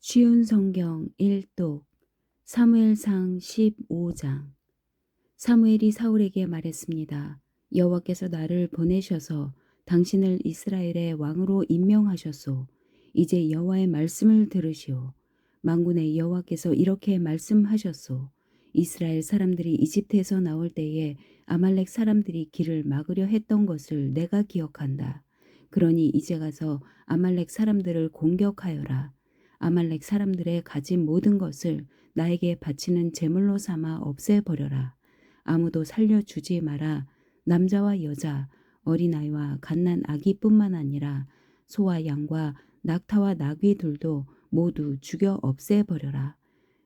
쉬운 성경 1독 사무엘상 15장. 사무엘이 사울에게 말했습니다. 여호와께서 나를 보내셔서 당신을 이스라엘의 왕으로 임명하셨소. 이제 여호와의 말씀을 들으시오. 만군의 여호와께서 이렇게 말씀하셨소. 이스라엘 사람들이 이집트에서 나올 때에 아말렉 사람들이 길을 막으려 했던 것을 내가 기억한다. 그러니 이제 가서 아말렉 사람들을 공격하여라. 아말렉 사람들의 가진 모든 것을 나에게 바치는 제물로 삼아 없애버려라. 아무도 살려주지 마라. 남자와 여자, 어린아이와 갓난 아기뿐만 아니라 소와 양과 낙타와 나귀들도 모두 죽여 없애버려라.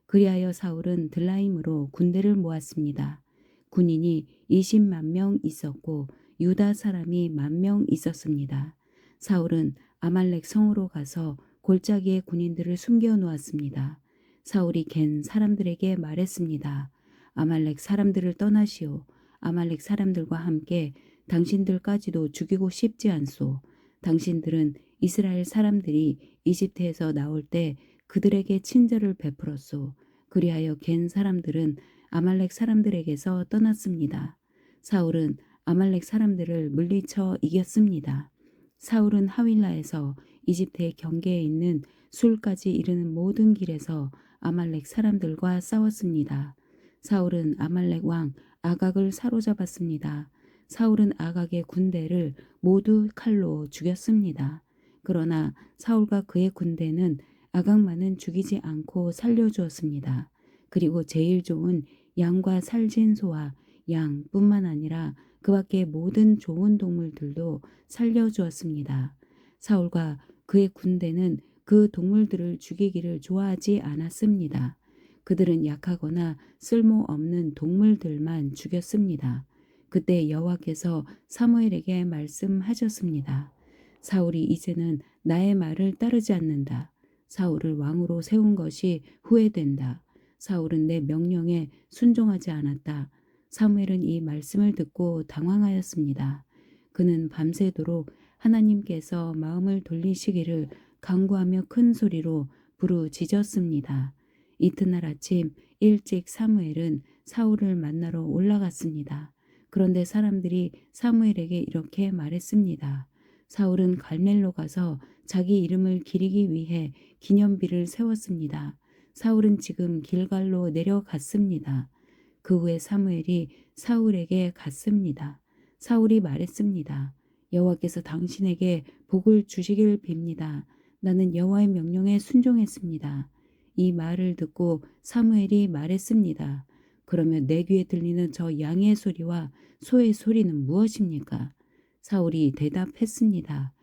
그리하여 사울은 들라임으로 군대를 모았습니다. 군인이 20만 명 있었고 유다 사람이 1만 명 있었습니다. 사울은 아말렉 성으로 가서 골짜기에 군인들을 숨겨 놓았습니다. 사울이 갠 사람들에게 말했습니다. 아말렉 사람들을 떠나시오. 아말렉 사람들과 함께 당신들까지도 죽이고 싶지 않소. 당신들은 이스라엘 사람들이 이집트에서 나올 때 그들에게 친절을 베풀었소. 그리하여 갠 사람들은 아말렉 사람들에게서 떠났습니다. 사울은 아말렉 사람들을 물리쳐 이겼습니다. 사울은 하윌라에서 이집트의 경계에 있는 술까지 이르는 모든 길에서 아말렉 사람들과 싸웠습니다. 사울은 아말렉 왕 아각을 사로잡았습니다. 사울은 아각의 군대를 모두 칼로 죽였습니다. 그러나 사울과 그의 군대는 아각만은 죽이지 않고 살려주었습니다. 그리고 제일 좋은 양과 살진 소와 양뿐만 아니라 그 밖의 모든 좋은 동물들도 살려주었습니다. 사울과 그의 군대는 그 동물들을 죽이기를 좋아하지 않았습니다. 그들은 약하거나 쓸모없는 동물들만 죽였습니다. 그때 여호와께서 사무엘에게 말씀하셨습니다. 사울이 이제는 나의 말을 따르지 않는다. 사울을 왕으로 세운 것이 후회된다. 사울은 내 명령에 순종하지 않았다. 사무엘은 이 말씀을 듣고 당황하였습니다. 그는 밤새도록 하나님께서 마음을 돌리시기를 간구하며 큰 소리로 부르짖었습니다. 이튿날 아침 일찍 사무엘은 사울을 만나러 올라갔습니다. 그런데 사람들이 사무엘에게 이렇게 말했습니다. 사울은 갈멜로 가서 자기 이름을 기리기 위해 기념비를 세웠습니다. 사울은 지금 길갈로 내려갔습니다. 그 후에 사무엘이 사울에게 갔습니다. 사울이 말했습니다. 여호와께서 당신에게 복을 주시길 빕니다. 나는 여호와의 명령에 순종했습니다. 이 말을 듣고 사무엘이 말했습니다. 그러면 내 귀에 들리는 저 양의 소리와 소의 소리는 무엇입니까? 사울이 대답했습니다.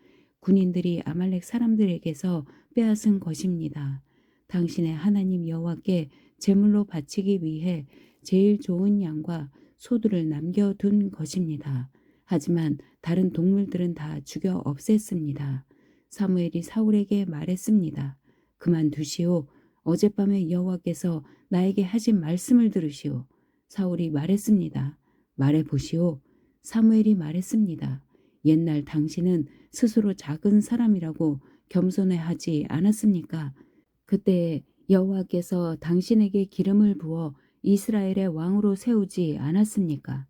군인들이 아말렉 사람들에게서 빼앗은 것입니다. 당신의 하나님 여호와께 제물로 바치기 위해 제일 좋은 양과 소들을 남겨둔 것입니다. 하지만 다른 동물들은 다 죽여 없앴습니다. 사무엘이 사울에게 말했습니다. 그만두시오. 어젯밤에 여호와께서 나에게 하신 말씀을 들으시오. 사울이 말했습니다. 말해보시오. 사무엘이 말했습니다. 옛날 당신은 스스로 작은 사람이라고 겸손해하지 않았습니까? 그때 여호와께서 당신에게 기름을 부어 이스라엘의 왕으로 세우지 않았습니까?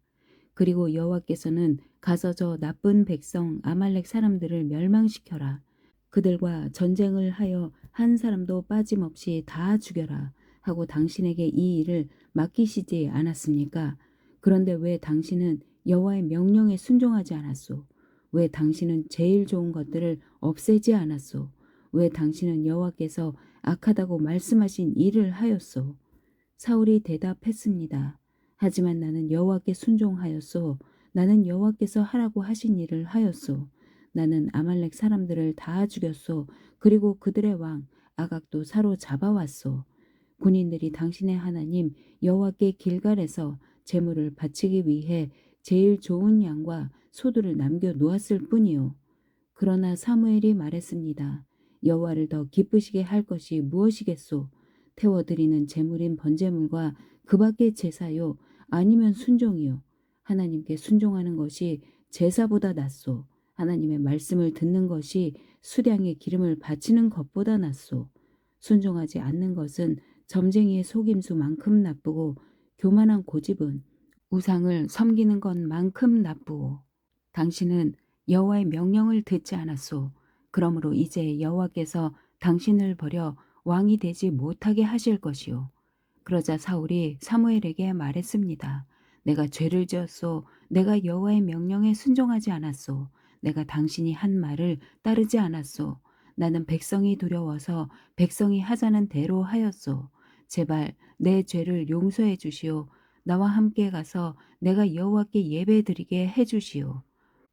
그리고 여호와께서는 가서 저 나쁜 백성 아말렉 사람들을 멸망시켜라. 그들과 전쟁을 하여 한 사람도 빠짐없이 다 죽여라 하고 당신에게 이 일을 맡기시지 않았습니까? 그런데 왜 당신은 여호와의 명령에 순종하지 않았소? 왜 당신은 제일 좋은 것들을 없애지 않았소? 왜 당신은 여호와께서 악하다고 말씀하신 일을 하였소? 사울이 대답했습니다. 하지만 나는 여호와께 순종하였소. 나는 여호와께서 하라고 하신 일을 하였소. 나는 아말렉 사람들을 다 죽였소. 그리고 그들의 왕 아각도 사로잡아왔소. 군인들이 당신의 하나님 여호와께 길갈에서 제물을 바치기 위해 제일 좋은 양과 소들을 남겨 놓았을 뿐이요. 그러나 사무엘이 말했습니다. 여호와를 더 기쁘시게 할 것이 무엇이겠소? 태워드리는 제물인 번제물과 그 밖의 제사요 아니면 순종이요. 하나님께 순종하는 것이 제사보다 낫소. 하나님의 말씀을 듣는 것이 수량의 기름을 바치는 것보다 낫소. 순종하지 않는 것은 점쟁이의 속임수만큼 나쁘고 교만한 고집은 우상을 섬기는 것만큼 나쁘오. 당신은 여호와의 명령을 듣지 않았소. 그러므로 이제 여호와께서 당신을 버려 왕이 되지 못하게 하실 것이요. 그러자 사울이 사무엘에게 말했습니다. 내가 죄를 지었소. 내가 여호와의 명령에 순종하지 않았소. 내가 당신이 한 말을 따르지 않았소. 나는 백성이 두려워서 백성이 하자는 대로 하였소. 제발 내 죄를 용서해 주시오. 나와 함께 가서 내가 여호와께 예배드리게 해 주시오.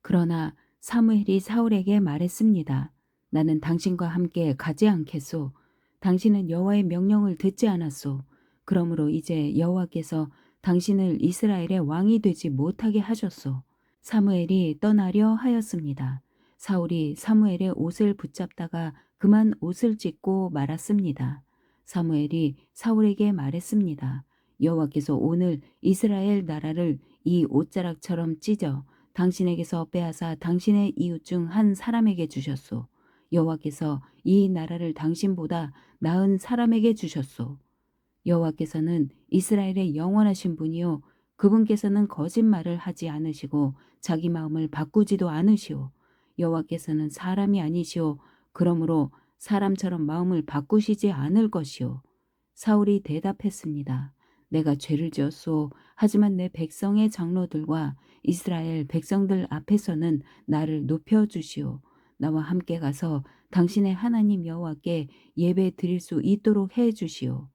그러나 사무엘이 사울에게 말했습니다. 나는 당신과 함께 가지 않겠소. 당신은 여호와의 명령을 듣지 않았소. 그러므로 이제 여호와께서 당신을 이스라엘의 왕이 되지 못하게 하셨소. 사무엘이 떠나려 하였습니다. 사울이 사무엘의 옷을 붙잡다가 그만 옷을 찢고 말았습니다. 사무엘이 사울에게 말했습니다. 여호와께서 오늘 이스라엘 나라를 이 옷자락처럼 찢어 당신에게서 빼앗아 당신의 이웃 중 한 사람에게 주셨소. 여호와께서 이 나라를 당신보다 나은 사람에게 주셨소. 여호와께서는 이스라엘의 영원하신 분이요 그분께서는 거짓말을 하지 않으시고 자기 마음을 바꾸지도 않으시오. 여호와께서는 사람이 아니시오. 그러므로 사람처럼 마음을 바꾸시지 않을 것이오. 사울이 대답했습니다. 내가 죄를 지었소. 하지만 내 백성의 장로들과 이스라엘 백성들 앞에서는 나를 높여주시오. 나와 함께 가서 당신의 하나님 여호와께 예배 드릴 수 있도록 해 주시오.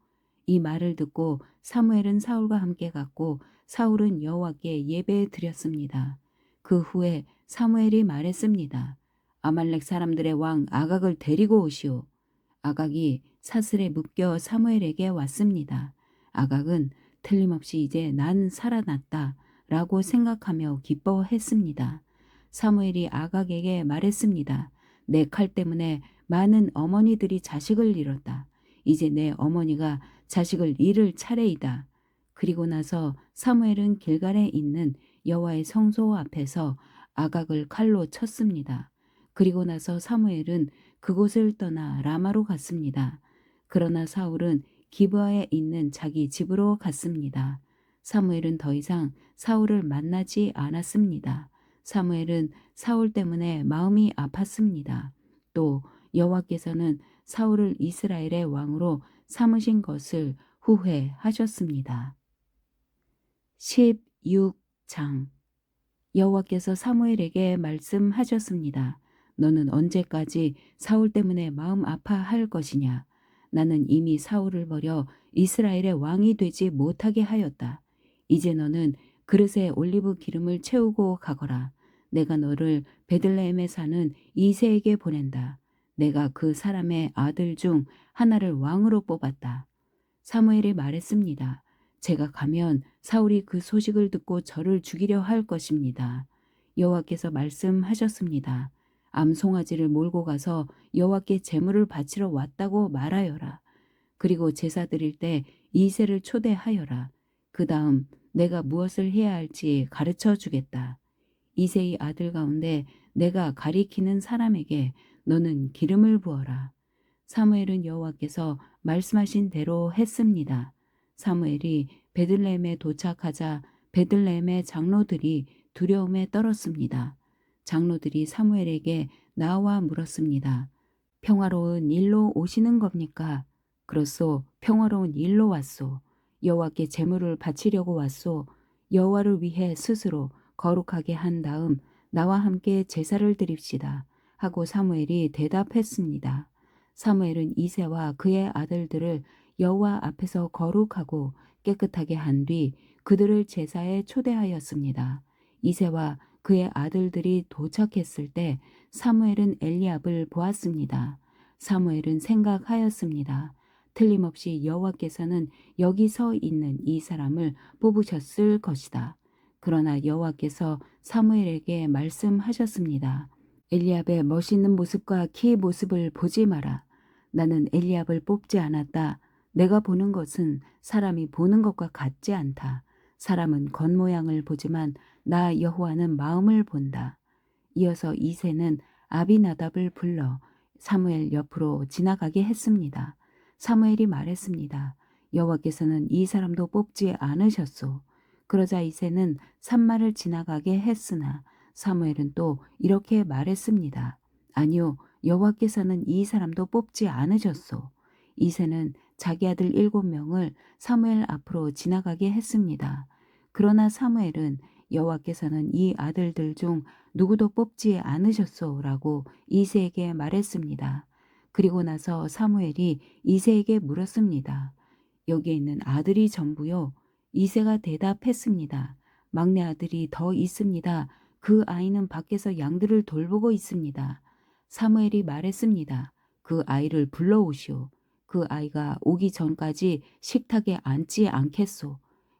이 말을 듣고 사무엘은 사울과 함께 갔고 사울은 여호와께 예배 드렸습니다. 그 후에 사무엘이 말했습니다. 아말렉 사람들의 왕 아각을 데리고 오시오. 아각이 사슬에 묶여 사무엘에게 왔습니다. 아각은 틀림없이 이제 난 살아났다 라고 생각하며 기뻐했습니다. 사무엘이 아각에게 말했습니다. 내 칼 때문에 많은 어머니들이 자식을 잃었다. 이제 내 어머니가 자식을 잃을 차례이다. 그리고 나서 사무엘은 길갈에 있는 여호와의 성소 앞에서 아각을 칼로 쳤습니다. 그리고 나서 사무엘은 그곳을 떠나 라마로 갔습니다. 그러나 사울은 기브아에 있는 자기 집으로 갔습니다. 사무엘은 더 이상 사울을 만나지 않았습니다. 사무엘은 사울 때문에 마음이 아팠습니다. 또 여호와께서는 사울을 이스라엘의 왕으로 삼으신 것을 후회하셨습니다. 16장 여호와께서 사무엘에게 말씀하셨습니다. 너는 언제까지 사울 때문에 마음 아파할 것이냐? 나는 이미 사울을 버려 이스라엘의 왕이 되지 못하게 하였다. 이제 너는 그릇에 올리브 기름을 채우고 가거라. 내가 너를 베들레헴에 사는 이새에게 보낸다. 내가 그 사람의 아들 중 하나를 왕으로 뽑았다. 사무엘이 말했습니다. 제가 가면 사울이 그 소식을 듣고 저를 죽이려 할 것입니다. 여호와께서 말씀하셨습니다. 암송아지를 몰고 가서 여호와께 제물을 바치러 왔다고 말하여라. 그리고 제사 드릴 때 이새를 초대하여라. 그 다음 내가 무엇을 해야 할지 가르쳐 주겠다. 이새의 아들 가운데 내가 가리키는 사람에게 너는 기름을 부어라. 사무엘은 여호와께서 말씀하신 대로 했습니다. 사무엘이 베들레헴에 도착하자 베들레헴의 장로들이 두려움에 떨었습니다. 장로들이 사무엘에게 나와 물었습니다. 평화로운 일로 오시는 겁니까? 그렇소. 평화로운 일로 왔소. 여호와께 제물을 바치려고 왔소. 여호와를 위해 스스로 거룩하게 한 다음 나와 함께 제사를 드립시다. 하고 사무엘이 대답했습니다. 사무엘은 이새와 그의 아들들을 여호와 앞에서 거룩하고 깨끗하게 한 뒤 그들을 제사에 초대하였습니다. 이새와 그의 아들들이 도착했을 때 사무엘은 엘리압을 보았습니다. 사무엘은 생각하였습니다. 틀림없이 여호와께서는 여기 서 있는 이 사람을 뽑으셨을 것이다. 그러나 여호와께서 사무엘에게 말씀하셨습니다. 엘리압의 멋있는 모습과 키 모습을 보지 마라. 나는 엘리압을 뽑지 않았다. 내가 보는 것은 사람이 보는 것과 같지 않다. 사람은 겉모양을 보지만 나 여호와는 마음을 본다. 이어서 이새는 아비나답을 불러 사무엘 옆으로 지나가게 했습니다. 사무엘이 말했습니다. 여호와께서는 이 사람도 뽑지 않으셨소. 그러자 이새는 산마를 지나가게 했으나 사무엘은 또 이렇게 말했습니다. 아니요, 여호와께서는 이 사람도 뽑지 않으셨소. 이새는 자기 아들 7명을 사무엘 앞으로 지나가게 했습니다. 그러나 사무엘은 여호와께서는 이 아들들 중 누구도 뽑지 않으셨소라고 이새에게 말했습니다. 그리고 나서 사무엘이 이새에게 물었습니다. 여기에 있는 아들이 전부요? 이새가 대답했습니다. 막내 아들이 더 있습니다. 그 아이는 밖에서 양들을 돌보고 있습니다. 사무엘이 말했습니다. 그 아이를 불러오시오. 그 아이가 오기 전까지 식탁에 앉지 않겠소.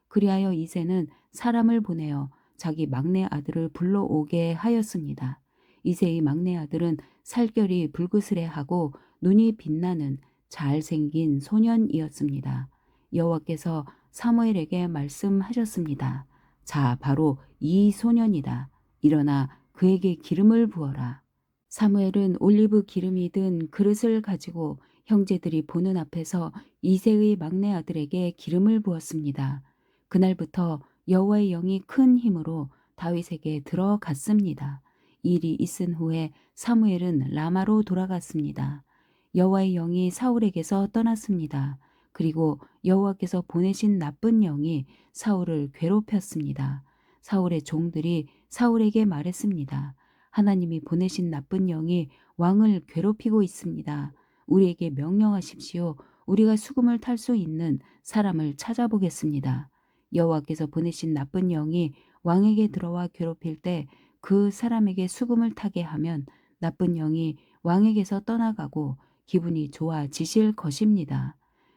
그리하여 이새는 사람을 보내어 자기 막내 아들을 불러오게 하였습니다. 이새의 막내 아들은 살결이 불그스레하고 눈이 빛나는 잘생긴 소년이었습니다. 여호와께서 사무엘에게 말씀하셨습니다. 자, 바로 이 소년이다. 일어나 그에게 기름을 부어라. 사무엘은 올리브 기름이 든 그릇을 가지고 형제들이 보는 앞에서 이새의 막내 아들에게 기름을 부었습니다. 그날부터 여호와의 영이 큰 힘으로 다윗에게 들어갔습니다. 이 일이 있은 후에 사무엘은 라마로 돌아갔습니다. 여호와의 영이 사울에게서 떠났습니다. 그리고 여호와께서 보내신 나쁜 영이 사울을 괴롭혔습니다. 사울의 종들이 사울에게 말했습니다. 하나님이 보내신 나쁜 영이 왕을 괴롭히고 있습니다. 우리에게 명령하십시오. 우리가 수금을 탈 수 있는 사람을 찾아보겠습니다. 여호와께서 보내신 나쁜 영이 왕에게 들어와 괴롭힐 때 그 사람에게 수금을 타게 하면 나쁜 영이 왕에게서 떠나가고 기분이 좋아지실 것입니다.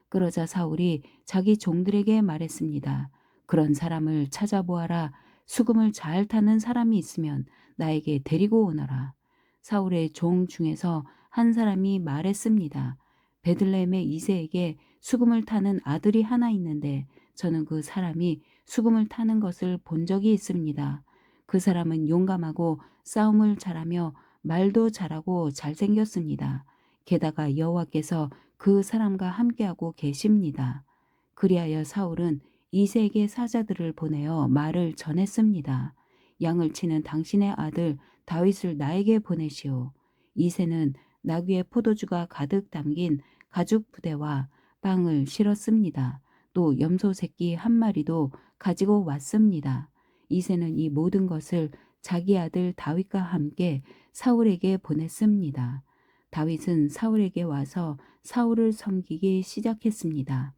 그러자 사울이 자기 종들에게 말했습니다. 그런 사람을 찾아보아라. 수금을 잘 타는 사람이 있으면 나에게 데리고 오너라. 사울의 종 중에서 한 사람이 말했습니다. 베들레헴의 이새에게 수금을 타는 아들이 하나 있는데 저는 그 사람이 수금을 타는 것을 본 적이 있습니다. 그 사람은 용감하고 싸움을 잘하며 말도 잘하고 잘생겼습니다. 게다가 여호와께서 그 사람과 함께하고 계십니다. 그리하여 사울은 이새에게 사자들을 보내어 말을 전했습니다. 양을 치는 당신의 아들 다윗을 나에게 보내시오. 이새는 나귀에 포도주가 가득 담긴 가죽 부대와 빵을 실었습니다. 또 염소 새끼 한 마리도 가지고 왔습니다. 이새는 이 모든 것을 자기 아들 다윗과 함께 사울에게 보냈습니다. 다윗은 사울에게 와서 사울을 섬기기 시작했습니다.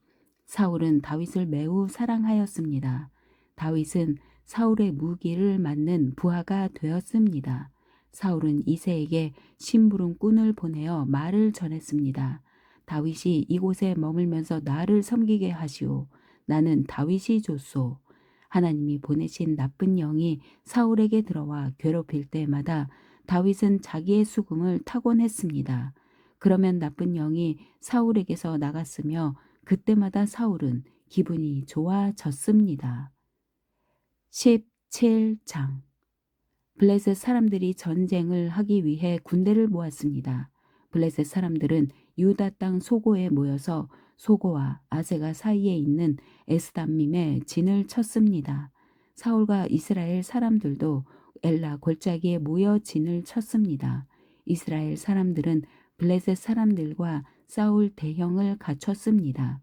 사울은 다윗을 매우 사랑하였습니다. 다윗은 사울의 무기를 맞는 부하가 되었습니다. 사울은 이새에게 심부름꾼을 보내어 말을 전했습니다. 다윗이 이곳에 머물면서 나를 섬기게 하시오. 나는 다윗이 좋소. 하나님이 보내신 나쁜 영이 사울에게 들어와 괴롭힐 때마다 다윗은 자기의 수금을 타곤 했습니다. 그러면 나쁜 영이 사울에게서 나갔으며 그때마다 사울은 기분이 좋아졌습니다. 17장 블레셋 사람들이 전쟁을 하기 위해 군대를 모았습니다. 블레셋 사람들은 유다 땅 소고에 모여서 소고와 아세가 사이에 있는 에스담밈에 진을 쳤습니다. 사울과 이스라엘 사람들도 엘라 골짜기에 모여 진을 쳤습니다. 이스라엘 사람들은 블레셋 사람들과 싸울 대형을 갖췄습니다.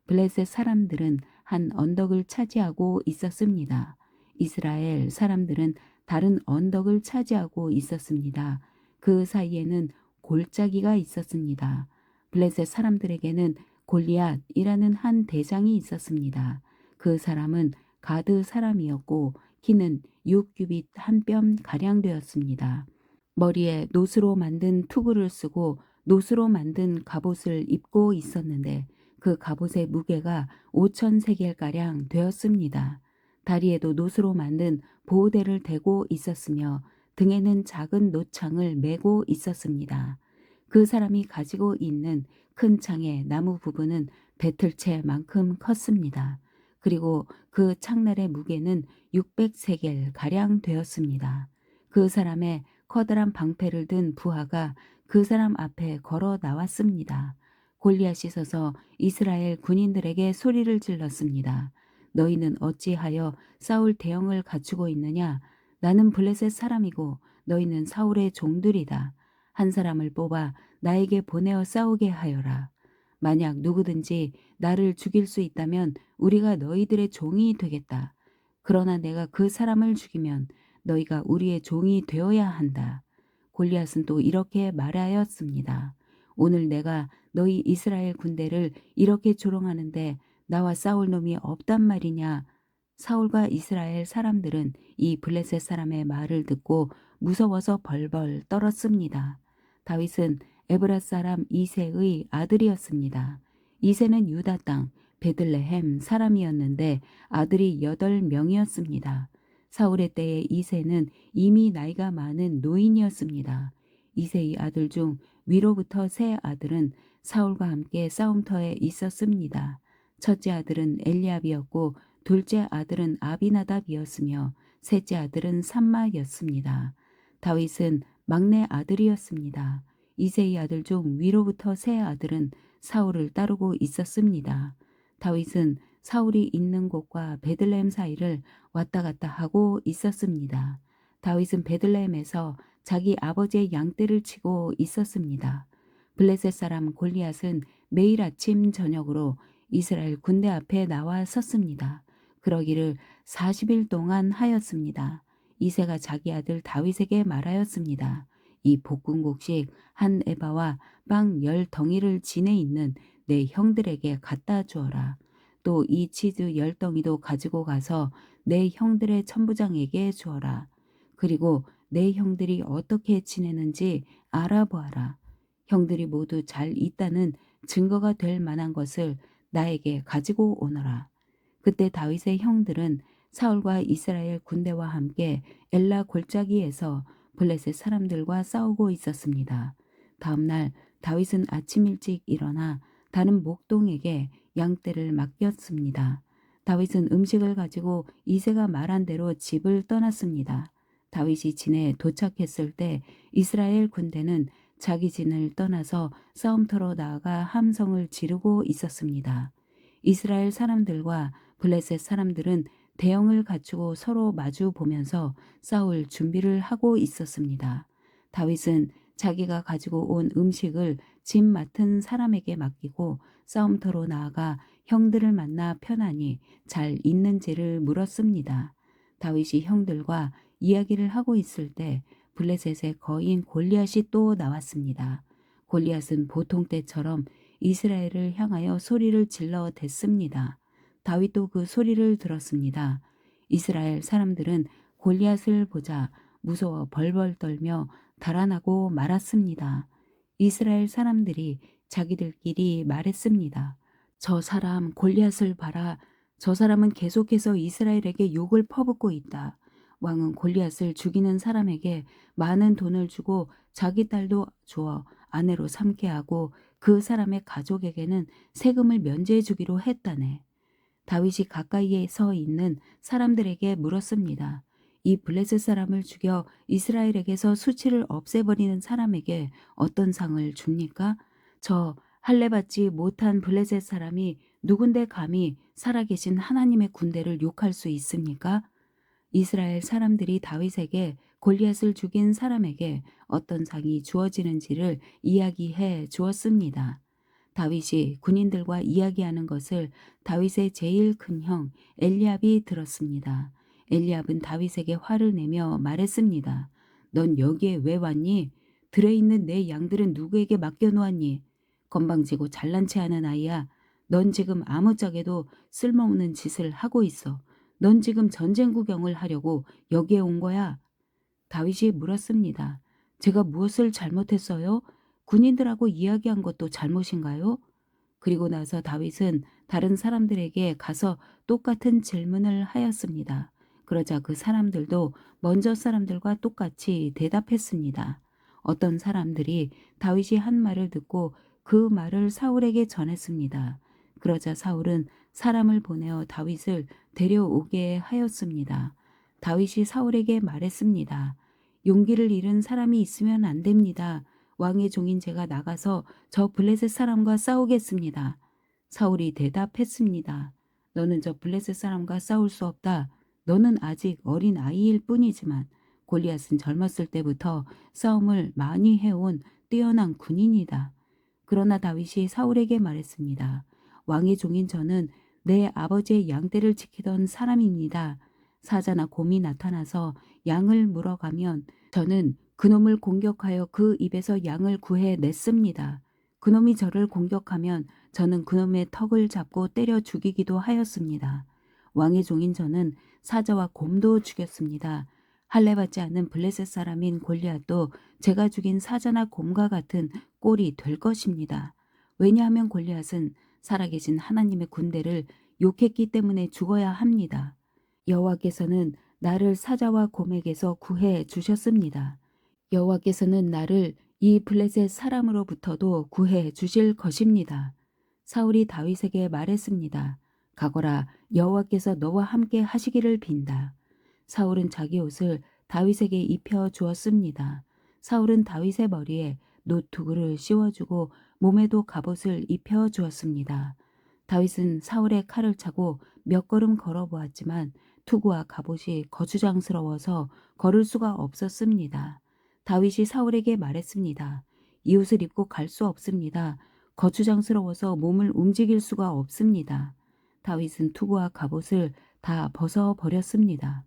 블레셋 사람들은 한 언덕을 차지하고 있었습니다. 이스라엘 사람들은 다른 언덕을 차지하고 있었습니다. 그 사이에는 골짜기가 있었습니다. 블레셋 사람들에게는 골리앗이라는 한 대장이 있었습니다. 그 사람은 가드 사람이었고 키는 6규빗 한 뼘 가량 되었습니다. 머리에 노스로 만든 투구를 쓰고 노스로 만든 갑옷을 입고 있었는데 그 갑옷의 무게가 5,000세겔가량 되었습니다. 다리에도 노스로 만든 보호대를 대고 있었으며 등에는 작은 노창을 메고 있었습니다. 그 사람이 가지고 있는 큰 창의 나무 부분은 배틀채만큼 컸습니다. 그리고 그 창날의 무게는 600세겔 가량 되었습니다. 그 사람의 커다란 방패를 든 부하가 그 사람 앞에 걸어 나왔습니다. 골리앗이 서서 이스라엘 군인들에게 소리를 질렀습니다. 너희는 어찌하여 사울 대형을 갖추고 있느냐? 나는 블레셋 사람이고 너희는 사울의 종들이다. 한 사람을 뽑아 나에게 보내어 싸우게 하여라. 만약 누구든지 나를 죽일 수 있다면 우리가 너희들의 종이 되겠다. 그러나 내가 그 사람을 죽이면 너희가 우리의 종이 되어야 한다. 골리앗은 또 이렇게 말하였습니다. 오늘 내가 너희 이스라엘 군대를 이렇게 조롱하는데 나와 싸울 놈이 없단 말이냐. 사울과 이스라엘 사람들은 이 블레셋 사람의 말을 듣고 무서워서 벌벌 떨었습니다. 다윗은 에브라 사람 이새의 아들이었습니다. 이새는 유다 땅 베들레헴 사람이었는데 아들이 8명이었습니다. 사울의 때에 이새는 이미 나이가 많은 노인이었습니다. 이새의 아들 중 위로부터 세 아들은 사울과 함께 싸움터에 있었습니다. 첫째 아들은 엘리압이었고 둘째 아들은 아비나답이었으며 셋째 아들은 삼마였습니다. 다윗은 막내 아들이었습니다. 이새의 아들 중 위로부터 세 아들은 사울을 따르고 있었습니다. 다윗은 사울이 있는 곳과 베들레헴 사이를 왔다 갔다 하고 있었습니다. 다윗은 베들레헴에서 자기 아버지의 양떼를 치고 있었습니다. 블레셋 사람 골리앗은 매일 아침 저녁으로 이스라엘 군대 앞에 나와 섰습니다. 그러기를 40일 동안 하였습니다. 이새가 자기 아들 다윗에게 말하였습니다. 이 볶음국식 한 에바와 빵 10덩이를 진에 있는 내 형들에게 갖다 주어라. 또 이 치즈 10덩이도 가지고 가서 내 형들의 천부장에게 주어라. 그리고 내 형들이 어떻게 지내는지 알아보아라. 형들이 모두 잘 있다는 증거가 될 만한 것을 나에게 가지고 오너라. 그때 다윗의 형들은 사울과 이스라엘 군대와 함께 엘라 골짜기에서 블레셋 사람들과 싸우고 있었습니다. 다음 날 다윗은 아침 일찍 일어나 다른 목동에게 양떼를 맡겼습니다. 다윗은 음식을 가지고 이새가 말한 대로 집을 떠났습니다. 다윗이 진에 도착했을 때 이스라엘 군대는 자기 진을 떠나서 싸움터로 나아가 함성을 지르고 있었습니다. 이스라엘 사람들과 블레셋 사람들은 대형을 갖추고 서로 마주 보면서 싸울 준비를 하고 있었습니다. 다윗은 자기가 가지고 온 음식을 집 맡은 사람에게 맡기고 싸움터로 나아가 형들을 만나 편안히 잘 있는지를 물었습니다. 다윗이 형들과 이야기를 하고 있을 때 블레셋의 거인 골리앗이 또 나왔습니다. 골리앗은 보통 때처럼 이스라엘을 향하여 소리를 질러 댔습니다. 다윗도 그 소리를 들었습니다. 이스라엘 사람들은 골리앗을 보자 무서워 벌벌 떨며 달아나고 말았습니다. 이스라엘 사람들이 자기들끼리 말했습니다. 저 사람 골리앗을 봐라. 저 사람은 계속해서 이스라엘에게 욕을 퍼붓고 있다. 왕은 골리앗을 죽이는 사람에게 많은 돈을 주고 자기 딸도 주어 아내로 삼게 하고 그 사람의 가족에게는 세금을 면제해 주기로 했다네. 다윗이 가까이에 서 있는 사람들에게 물었습니다. 이 블레셋 사람을 죽여 이스라엘에게서 수치를 없애버리는 사람에게 어떤 상을 줍니까? 저 할례받지 못한 블레셋 사람이 누군데 감히 살아계신 하나님의 군대를 욕할 수 있습니까? 이스라엘 사람들이 다윗에게 골리앗을 죽인 사람에게 어떤 상이 주어지는지를 이야기해 주었습니다. 다윗이 군인들과 이야기하는 것을 다윗의 제일 큰 형 엘리압이 들었습니다. 엘리압은 다윗에게 화를 내며 말했습니다. 넌 여기에 왜 왔니? 들에 있는 내 양들은 누구에게 맡겨놓았니? 건방지고 잘난 체하는 아이야. 넌 지금 아무짝에도 쓸모없는 짓을 하고 있어. 넌 지금 전쟁 구경을 하려고 여기에 온 거야? 다윗이 물었습니다. 제가 무엇을 잘못했어요? 군인들하고 이야기한 것도 잘못인가요? 그리고 나서 다윗은 다른 사람들에게 가서 똑같은 질문을 하였습니다. 그러자 그 사람들도 먼저 사람들과 똑같이 대답했습니다. 어떤 사람들이 다윗이 한 말을 듣고 그 말을 사울에게 전했습니다. 그러자 사울은 사람을 보내어 다윗을 데려오게 하였습니다. 다윗이 사울에게 말했습니다. 용기를 잃은 사람이 있으면 안 됩니다. 왕의 종인 제가 나가서 저 블레셋 사람과 싸우겠습니다. 사울이 대답했습니다. 너는 저 블레셋 사람과 싸울 수 없다. 너는 아직 어린 아이일 뿐이지만 골리앗은 젊었을 때부터 싸움을 많이 해온 뛰어난 군인이다. 그러나 다윗이 사울에게 말했습니다. 왕의 종인 저는 내 아버지의 양떼를 지키던 사람입니다. 사자나 곰이 나타나서 양을 물어가면 저는 그놈을 공격하여 그 입에서 양을 구해냈습니다. 그놈이 저를 공격하면 저는 그놈의 턱을 잡고 때려 죽이기도 하였습니다. 왕의 종인 저는 사자와 곰도 죽였습니다. 할례받지 않는 블레셋 사람인 골리앗도 제가 죽인 사자나 곰과 같은 꼴이 될 것입니다. 왜냐하면 골리앗은 살아계신 하나님의 군대를 욕했기 때문에 죽어야 합니다. 여호와께서는 나를 사자와 곰에게서 구해 주셨습니다. 여호와께서는 나를 이 블레셋 사람으로부터도 구해 주실 것입니다. 사울이 다윗에게 말했습니다. 가거라, 여호와께서 너와 함께 하시기를 빈다. 사울은 자기 옷을 다윗에게 입혀 주었습니다. 사울은 다윗의 머리에 노투구를 씌워주고 몸에도 갑옷을 입혀 주었습니다. 다윗은 사울의 칼을 차고 몇 걸음 걸어보았지만 투구와 갑옷이 거추장스러워서 걸을 수가 없었습니다. 다윗이 사울에게 말했습니다. 이 옷을 입고 갈 수 없습니다. 거추장스러워서 몸을 움직일 수가 없습니다. 다윗은 투구와 갑옷을 다 벗어버렸습니다.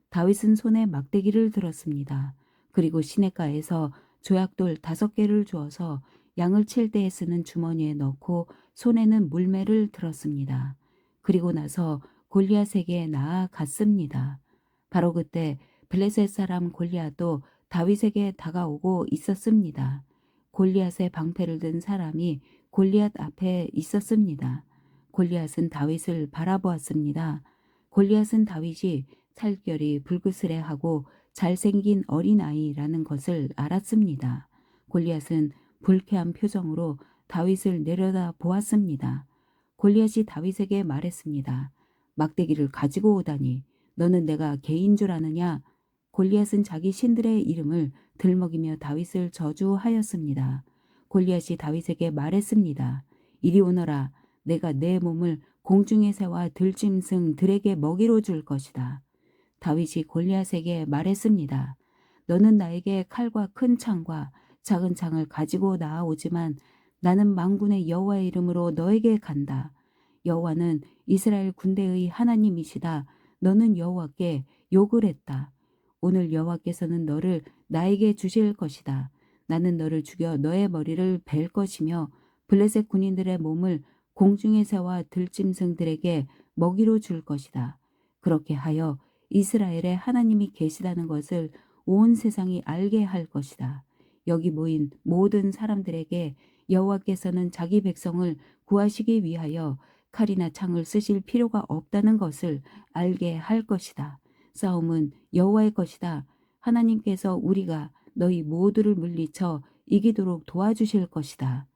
다윗은 손에 막대기를 들었습니다. 그리고 시냇가에서 조약돌 5개를 주어서 양을 칠 때에 쓰는 주머니에 넣고 손에는 물매를 들었습니다. 그리고 나서 골리앗에게 나아갔습니다. 바로 그때 블레셋 사람 골리앗도 다윗에게 다가오고 있었습니다. 골리앗의 방패를 든 사람이 골리앗 앞에 있었습니다. 골리앗은 다윗을 바라보았습니다. 골리앗은 다윗이 살결이 불그스레하고 잘생긴 어린아이라는 것을 알았습니다. 골리앗은 불쾌한 표정으로 다윗을 내려다 보았습니다. 골리앗이 다윗에게 말했습니다. 막대기를 가지고 오다니 너는 내가 개인 줄 아느냐? 골리앗은 자기 신들의 이름을 들먹이며 다윗을 저주하였습니다. 골리앗이 다윗에게 말했습니다. 이리 오너라. 내가 내 몸을 공중의 새와 들짐승들에게 먹이로 줄 것이다. 다윗이 골리앗에게 말했습니다. 너는 나에게 칼과 큰 창과 작은 창을 가지고 나아오지만 나는 만군의 여호와의 이름으로 너에게 간다. 여호와는 이스라엘 군대의 하나님이시다. 너는 여호와께 욕을 했다. 오늘 여호와께서는 너를 나에게 주실 것이다. 나는 너를 죽여 너의 머리를 벨 것이며 블레셋 군인들의 몸을 공중의 새와 들짐승들에게 먹이로 줄 것이다. 그렇게 하여 이스라엘에 하나님이 계시다는 것을 온 세상이 알게 할 것이다. 여기 모인 모든 사람들에게 여호와께서는 자기 백성을 구하시기 위하여 칼이나 창을 쓰실 필요가 없다는 것을 알게 할 것이다. 싸움은 여호와의 것이다. 하나님께서 우리가 너희 모두를 물리쳐 이기도록 도와주실 것이다.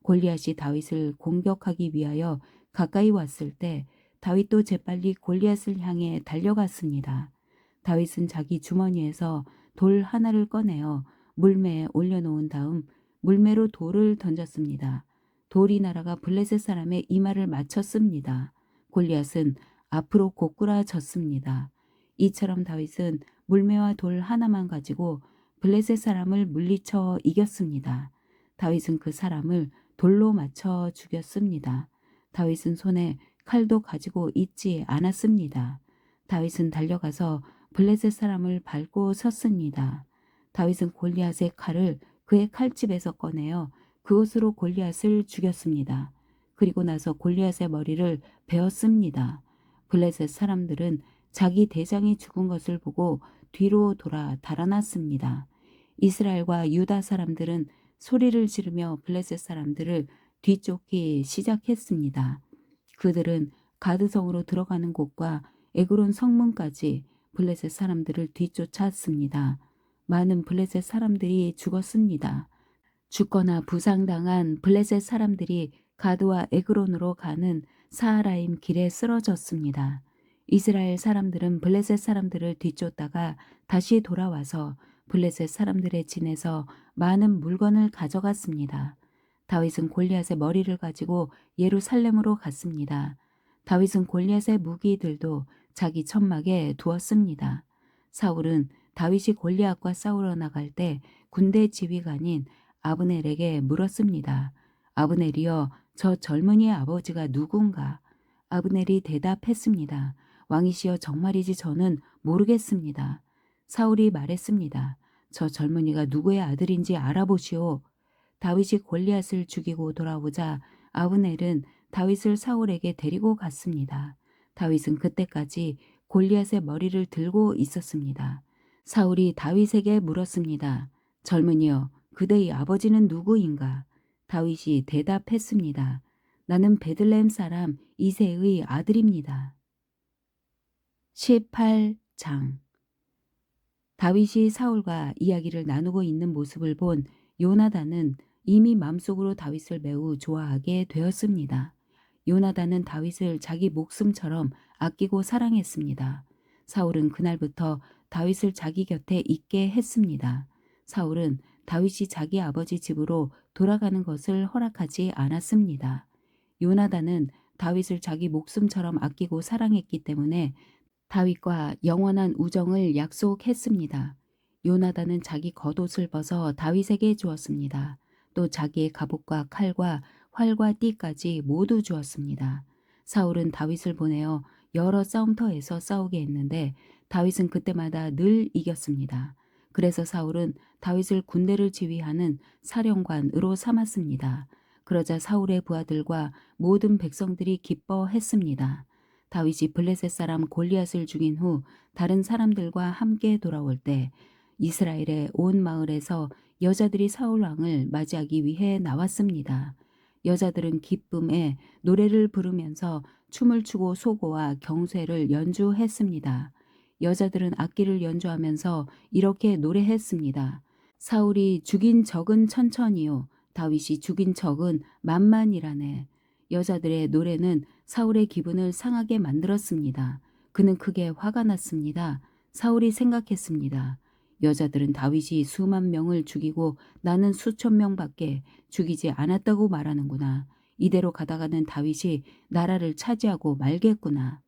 골리앗이 다윗을 공격하기 위하여 가까이 왔을 때 다윗도 재빨리 골리앗을 향해 달려갔습니다. 다윗은 자기 주머니에서 돌 하나를 꺼내어 물매에 올려놓은 다음 물매로 돌을 던졌습니다. 돌이 날아가 블레셋 사람의 이마를 맞췄습니다. 골리앗은 앞으로 고꾸라졌습니다. 이처럼 다윗은 물매와 돌 하나만 가지고 블레셋 사람을 물리쳐 이겼습니다. 다윗은 그 사람을 돌로 맞춰 죽였습니다. 다윗은 손에 칼도 가지고 있지 않았습니다. 다윗은 달려가서 블레셋 사람을 밟고 섰습니다. 다윗은 골리앗의 칼을 그의 칼집에서 꺼내어 그것으로 골리앗을 죽였습니다. 그리고 나서 골리앗의 머리를 베었습니다. 블레셋 사람들은 자기 대장이 죽은 것을 보고 뒤로 돌아 달아났습니다. 이스라엘과 유다 사람들은 소리를 지르며 블레셋 사람들을 뒤쫓기 시작했습니다. 그들은 가드성으로 들어가는 곳과 에그론 성문까지 블레셋 사람들을 뒤쫓았습니다. 많은 블레셋 사람들이 죽었습니다. 죽거나 부상당한 블레셋 사람들이 가드와 에그론으로 가는 사하라임 길에 쓰러졌습니다. 이스라엘 사람들은 블레셋 사람들을 뒤쫓다가 다시 돌아와서 블레셋 사람들의 진에서 많은 물건을 가져갔습니다. 다윗은 골리앗의 머리를 가지고 예루살렘으로 갔습니다. 다윗은 골리앗의 무기들도 자기 천막에 두었습니다. 사울은 다윗이 골리앗과 싸우러 나갈 때 군대 지휘관인 아브넬에게 물었습니다. 아브넬이여, 저 젊은이의 아버지가 누군가? 아브넬이 대답했습니다. 왕이시여, 정말이지 저는 모르겠습니다. 사울이 말했습니다. 저 젊은이가 누구의 아들인지 알아보시오. 다윗이 골리앗을 죽이고 돌아오자 아브넬은 다윗을 사울에게 데리고 갔습니다. 다윗은 그때까지 골리앗의 머리를 들고 있었습니다. 사울이 다윗에게 물었습니다. 젊은이여, 그대의 아버지는 누구인가? 다윗이 대답했습니다. 나는 베들레헴 사람 이새의 아들입니다. 18장. 다윗이 사울과 이야기를 나누고 있는 모습을 본 요나단은 이미 마음속으로 다윗을 매우 좋아하게 되었습니다. 요나단은 다윗을 자기 목숨처럼 아끼고 사랑했습니다. 사울은 그날부터 다윗을 자기 곁에 있게 했습니다. 사울은 다윗이 자기 아버지 집으로 돌아가는 것을 허락하지 않았습니다. 요나단은 다윗을 자기 목숨처럼 아끼고 사랑했기 때문에 다윗과 영원한 우정을 약속했습니다. 요나단은 자기 겉옷을 벗어 다윗에게 주었습니다. 또 자기의 갑옷과 칼과 활과 띠까지 모두 주었습니다. 사울은 다윗을 보내어 여러 싸움터에서 싸우게 했는데 다윗은 그때마다 늘 이겼습니다. 그래서 사울은 다윗을 군대를 지휘하는 사령관으로 삼았습니다. 그러자 사울의 부하들과 모든 백성들이 기뻐했습니다. 다윗이 블레셋 사람 골리앗을 죽인 후 다른 사람들과 함께 돌아올 때 이스라엘의 온 마을에서 여자들이 사울 왕을 맞이하기 위해 나왔습니다. 여자들은 기쁨에 노래를 부르면서 춤을 추고 소고와 경쇠를 연주했습니다. 여자들은 악기를 연주하면서 이렇게 노래했습니다. 사울이 죽인 적은 천천히요, 다윗이 죽인 적은 만만이라네. 여자들의 노래는 사울의 기분을 상하게 만들었습니다. 그는 크게 화가 났습니다. 사울이 생각했습니다. 여자들은 다윗이 수만 명을 죽이고 나는 수천 명밖에 죽이지 않았다고 말하는구나. 이대로 가다가는 다윗이 나라를 차지하고 말겠구나.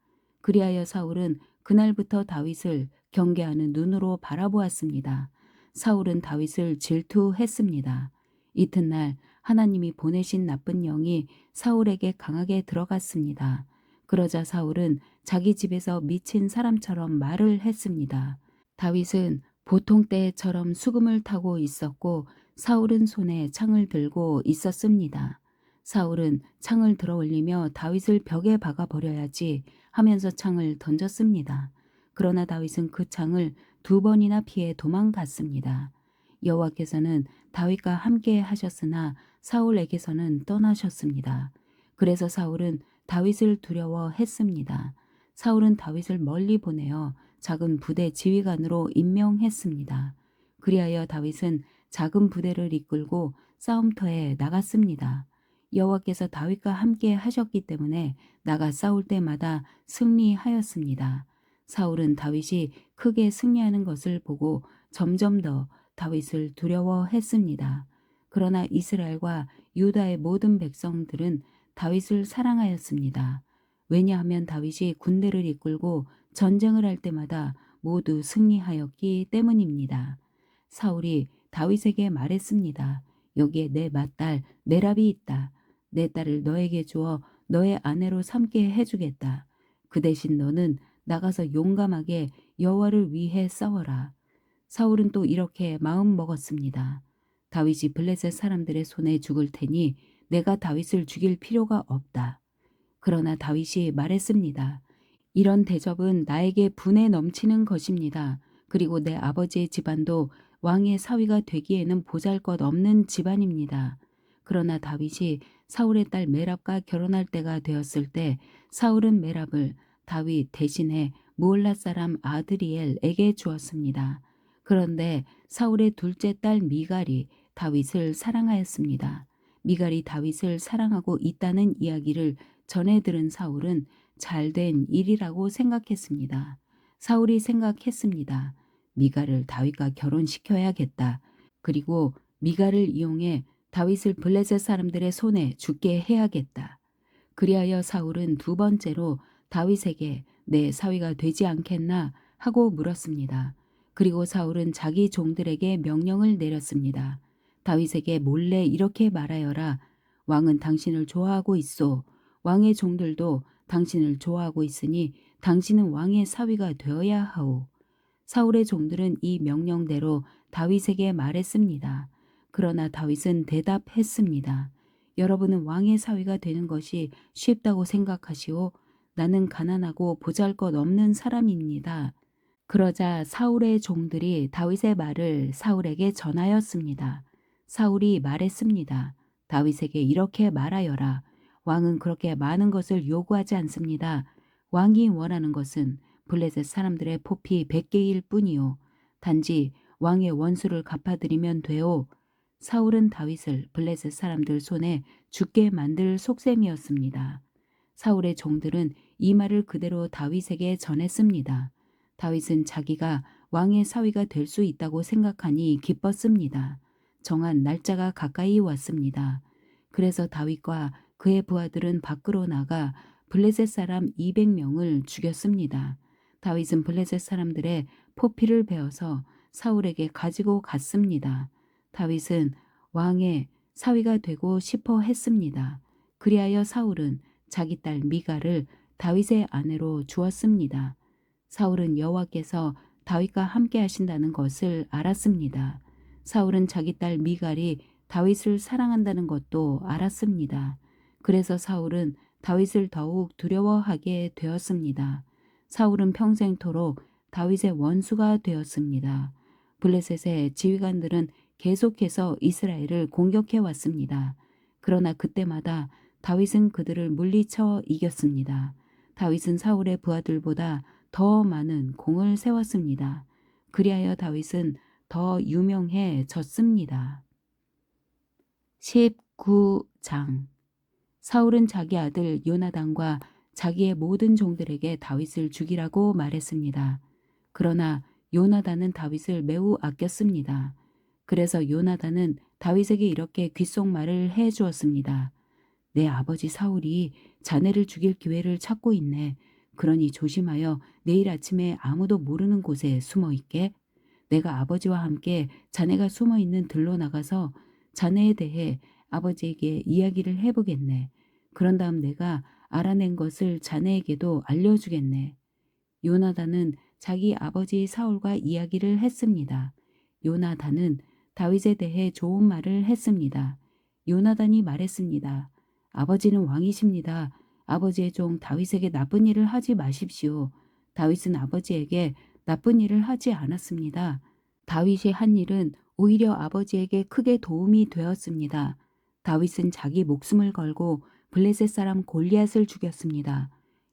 그리하여 사울은 그날부터 다윗을 경계하는 눈으로 바라보았습니다. 사울은 다윗을 질투했습니다. 이튿날 하나님이 보내신 나쁜 영이 사울에게 강하게 들어갔습니다. 그러자 사울은 자기 집에서 미친 사람처럼 말을 했습니다. 다윗은 보통 때처럼 수금을 타고 있었고 사울은 손에 창을 들고 있었습니다. 사울은 창을 들어 올리며 다윗을 벽에 박아 버려야지 하면서 창을 던졌습니다. 그러나 다윗은 그 창을 2번이나 피해 도망갔습니다. 여호와께서는 다윗과 함께 하셨으나 사울에게서는 떠나셨습니다. 그래서 사울은 다윗을 두려워했습니다. 사울은 다윗을 멀리 보내어 작은 부대 지휘관으로 임명했습니다. 그리하여 다윗은 작은 부대를 이끌고 싸움터에 나갔습니다. 여호와께서 다윗과 함께 하셨기 때문에 나가 싸울 때마다 승리하였습니다. 사울은 다윗이 크게 승리하는 것을 보고 점점 더 다윗을 두려워했습니다. 그러나 이스라엘과 유다의 모든 백성들은 다윗을 사랑하였습니다. 왜냐하면 다윗이 군대를 이끌고 전쟁을 할 때마다 모두 승리하였기 때문입니다. 사울이 다윗에게 말했습니다. 여기에 내 맏딸 메랍이 있다. 내 딸을 너에게 주어 너의 아내로 삼게 해주겠다. 그 대신 너는 나가서 용감하게 여호와를 위해 싸워라. 사울은 또 이렇게 마음 먹었습니다. 다윗이 블레셋 사람들의 손에 죽을 테니 내가 다윗을 죽일 필요가 없다. 그러나 다윗이 말했습니다. 이런 대접은 나에게 분에 넘치는 것입니다. 그리고 내 아버지의 집안도 왕의 사위가 되기에는 보잘것없는 집안입니다. 그러나 다윗이 사울의 딸 메랍과 결혼할 때가 되었을 때 사울은 메랍을 다윗 대신에 무올라 사람 아드리엘에게 주었습니다. 그런데 사울의 둘째 딸 미갈이 다윗을 사랑하였습니다. 미갈이 다윗을 사랑하고 있다는 이야기를 전해 들은 사울은 잘된 일이라고 생각했습니다. 사울이 생각했습니다. 미갈을 다윗과 결혼시켜야겠다. 그리고 미갈을 이용해 다윗을 블레셋 사람들의 손에 죽게 해야겠다. 그리하여 사울은 두 번째로 다윗에게 내 사위가 되지 않겠나 하고 물었습니다. 그리고 사울은 자기 종들에게 명령을 내렸습니다. 다윗에게 몰래 이렇게 말하여라. 왕은 당신을 좋아하고 있소. 왕의 종들도 당신을 좋아하고 있으니 당신은 왕의 사위가 되어야 하오. 사울의 종들은 이 명령대로 다윗에게 말했습니다. 그러나 다윗은 대답했습니다. 여러분은 왕의 사위가 되는 것이 쉽다고 생각하시오? 나는 가난하고 보잘것없는 사람입니다. 그러자 사울의 종들이 다윗의 말을 사울에게 전하였습니다. 사울이 말했습니다. 다윗에게 이렇게 말하여라. 왕은 그렇게 많은 것을 요구하지 않습니다. 왕이 원하는 것은 블레셋 사람들의 포피 100개일 뿐이요. 단지 왕의 원수를 갚아드리면 돼요. 사울은 다윗을 블레셋 사람들 손에 죽게 만들 속셈이었습니다. 사울의 종들은 이 말을 그대로 다윗에게 전했습니다. 다윗은 자기가 왕의 사위가 될 수 있다고 생각하니 기뻤습니다. 정한 날짜가 가까이 왔습니다. 그래서 다윗과 그의 부하들은 밖으로 나가 블레셋 사람 200명을 죽였습니다. 다윗은 블레셋 사람들의 포피를 베어서 사울에게 가지고 갔습니다. 다윗은 왕의 사위가 되고 싶어 했습니다. 그리하여 사울은 자기 딸 미갈을 다윗의 아내로 주었습니다. 사울은 여호와께서 다윗과 함께 하신다는 것을 알았습니다. 사울은 자기 딸 미갈이 다윗을 사랑한다는 것도 알았습니다. 그래서 사울은 다윗을 더욱 두려워하게 되었습니다. 사울은 평생토록 다윗의 원수가 되었습니다. 블레셋의 지휘관들은 계속해서 이스라엘을 공격해 왔습니다. 그러나 그때마다 다윗은 그들을 물리쳐 이겼습니다. 다윗은 사울의 부하들보다 더 많은 공을 세웠습니다. 그리하여 다윗은 더 유명해졌습니다. 19장 사울은 자기 아들 요나단과 자기의 모든 종들에게 다윗을 죽이라고 말했습니다. 그러나 요나단은 다윗을 매우 아꼈습니다. 그래서 요나단은 다윗에게 이렇게 귓속말을 해주었습니다. 내 아버지 사울이 자네를 죽일 기회를 찾고 있네. 그러니 조심하여 내일 아침에 아무도 모르는 곳에 숨어 있게. 내가 아버지와 함께 자네가 숨어 있는 들로 나가서 자네에 대해 아버지에게 이야기를 해보겠네. 그런 다음 내가 알아낸 것을 자네에게도 알려주겠네. 요나단은 자기 아버지 사울과 이야기를 했습니다. 요나단은 다윗에 대해 좋은 말을 했습니다. 요나단이 말했습니다. 아버지는 왕이십니다. 아버지의 종 다윗에게 나쁜 일을 하지 마십시오. 다윗은 아버지에게 나쁜 일을 하지 않았습니다. 다윗이 한 일은 오히려 아버지에게 크게 도움이 되었습니다. 다윗은 자기 목숨을 걸고 블레셋 사람 골리앗을 죽였습니다.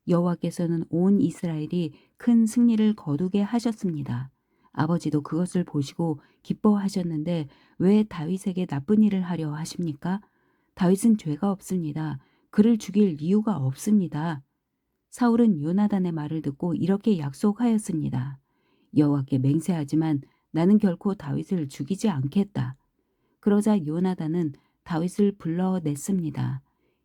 여호와께서는 온 이스라엘이 큰 승리를 거두게 하셨습니다. 아버지도 그것을 보시고 기뻐하셨는데 왜 다윗에게 나쁜 일을 하려 하십니까? 다윗은 죄가 없습니다. 그를 죽일 이유가 없습니다. 사울은 요나단의 말을 듣고 이렇게 약속하였습니다. 여호와께 맹세하지만 나는 결코 다윗을 죽이지 않겠다. 그러자 요나단은 다윗을 불러냈습니다.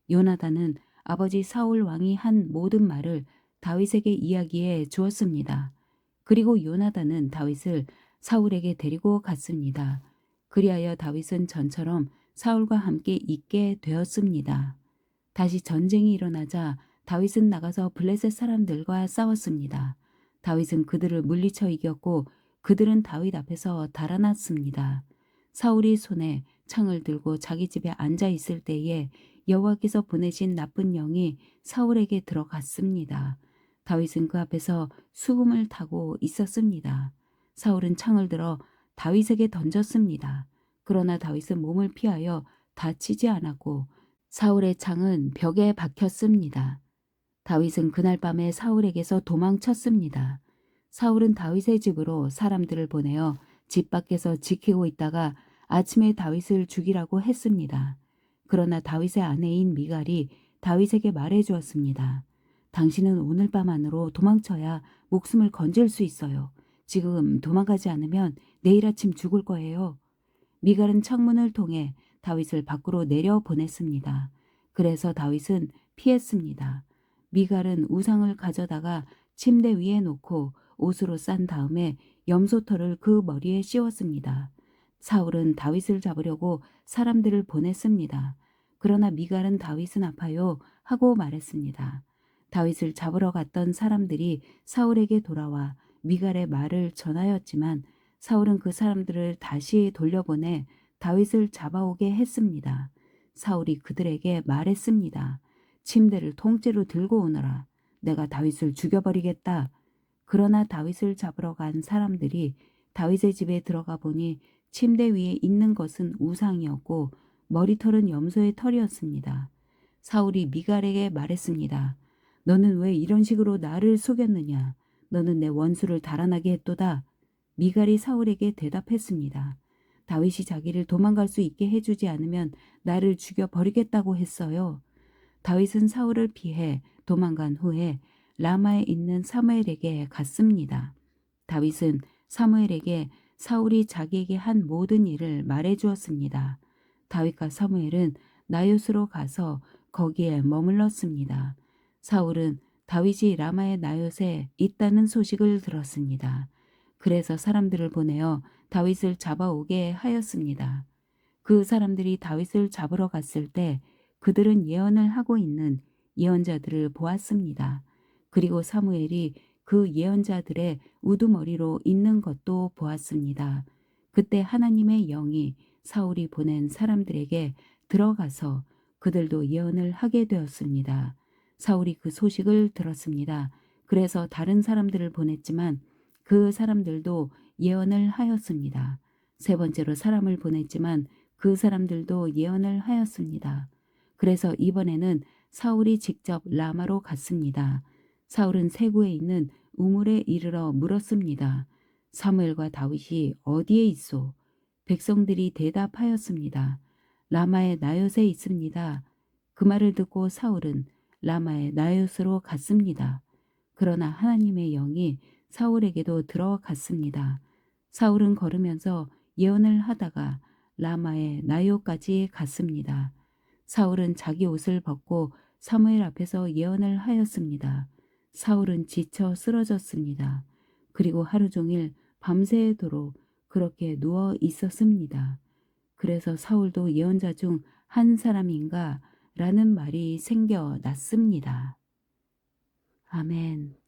요나단은 아버지 사울 왕이 한 모든 말을 다윗에게 이야기해 주었습니다. 그리고 요나단은 다윗을 사울에게 데리고 갔습니다. 그리하여 다윗은 전처럼 사울과 함께 있게 되었습니다. 다시 전쟁이 일어나자 다윗은 나가서 블레셋 사람들과 싸웠습니다. 다윗은 그들을 물리쳐 이겼고 그들은 다윗 앞에서 달아났습니다. 사울이 손에 창을 들고 자기 집에 앉아 있을 때에 여호와께서 보내신 나쁜 영이 사울에게 들어갔습니다. 다윗은 그 앞에서 수금을 타고 있었습니다. 사울은 창을 들어 다윗에게 던졌습니다. 그러나 다윗은 몸을 피하여 다치지 않았고 사울의 창은 벽에 박혔습니다. 다윗은 그날 밤에 사울에게서 도망쳤습니다. 사울은 다윗의 집으로 사람들을 보내어 집 밖에서 지키고 있다가 아침에 다윗을 죽이라고 했습니다. 그러나 다윗의 아내인 미갈이 다윗에게 말해 주었습니다. 당신은 오늘 밤 안으로 도망쳐야 목숨을 건질 수 있어요. 지금 도망가지 않으면 내일 아침 죽을 거예요. 미갈은 창문을 통해 다윗을 밖으로 내려 보냈습니다. 그래서 다윗은 피했습니다. 미갈은 우상을 가져다가 침대 위에 놓고 옷으로 싼 다음에 염소털을 그 머리에 씌웠습니다. 사울은 다윗을 잡으려고 사람들을 보냈습니다. 그러나 미갈은 다윗은 아파요 하고 말했습니다. 다윗을 잡으러 갔던 사람들이 사울에게 돌아와 미갈의 말을 전하였지만 사울은 그 사람들을 다시 돌려보내 다윗을 잡아오게 했습니다. 사울이 그들에게 말했습니다. 침대를 통째로 들고 오너라. 내가 다윗을 죽여버리겠다. 그러나 다윗을 잡으러 간 사람들이 다윗의 집에 들어가 보니 침대 위에 있는 것은 우상이었고 머리털은 염소의 털이었습니다. 사울이 미갈에게 말했습니다. 너는 왜 이런 식으로 나를 속였느냐? 너는 내 원수를 달아나게 했도다. 미갈이 사울에게 대답했습니다. 다윗이 자기를 도망갈 수 있게 해주지 않으면 나를 죽여버리겠다고 했어요. 다윗은 사울을 피해 도망간 후에 라마에 있는 사무엘에게 갔습니다. 다윗은 사무엘에게 사울이 자기에게 한 모든 일을 말해 주었습니다. 다윗과 사무엘은 나요스로 가서 거기에 머물렀습니다. 사울은 다윗이 라마의 나요스에 있다는 소식을 들었습니다. 그래서 사람들을 보내어 다윗을 잡아오게 하였습니다. 그 사람들이 다윗을 잡으러 갔을 때 그들은 예언을 하고 있는 예언자들을 보았습니다. 그리고 사무엘이 그 예언자들의 우두머리로 있는 것도 보았습니다. 그때 하나님의 영이 사울이 보낸 사람들에게 들어가서 그들도 예언을 하게 되었습니다. 사울이 그 소식을 들었습니다. 그래서 다른 사람들을 보냈지만 그 사람들도 예언을 하였습니다. 세 번째로 사람을 보냈지만 그 사람들도 예언을 하였습니다. 그래서 이번에는 사울이 직접 라마로 갔습니다. 사울은 세구에 있는 우물에 이르러 물었습니다. 사무엘과 다윗이 어디에 있소? 백성들이 대답하였습니다. 라마의 나요스에 있습니다. 그 말을 듣고 사울은 라마의 나요스로 갔습니다. 그러나 하나님의 영이 사울에게도 들어갔습니다. 사울은 걸으면서 예언을 하다가 라마의 나요까지 갔습니다. 사울은 자기 옷을 벗고 사무엘 앞에서 예언을 하였습니다. 사울은 지쳐 쓰러졌습니다. 그리고 하루 종일 밤새도록 그렇게 누워 있었습니다. 그래서 사울도 예언자 중 한 사람인가 라는 말이 생겨났습니다. 아멘.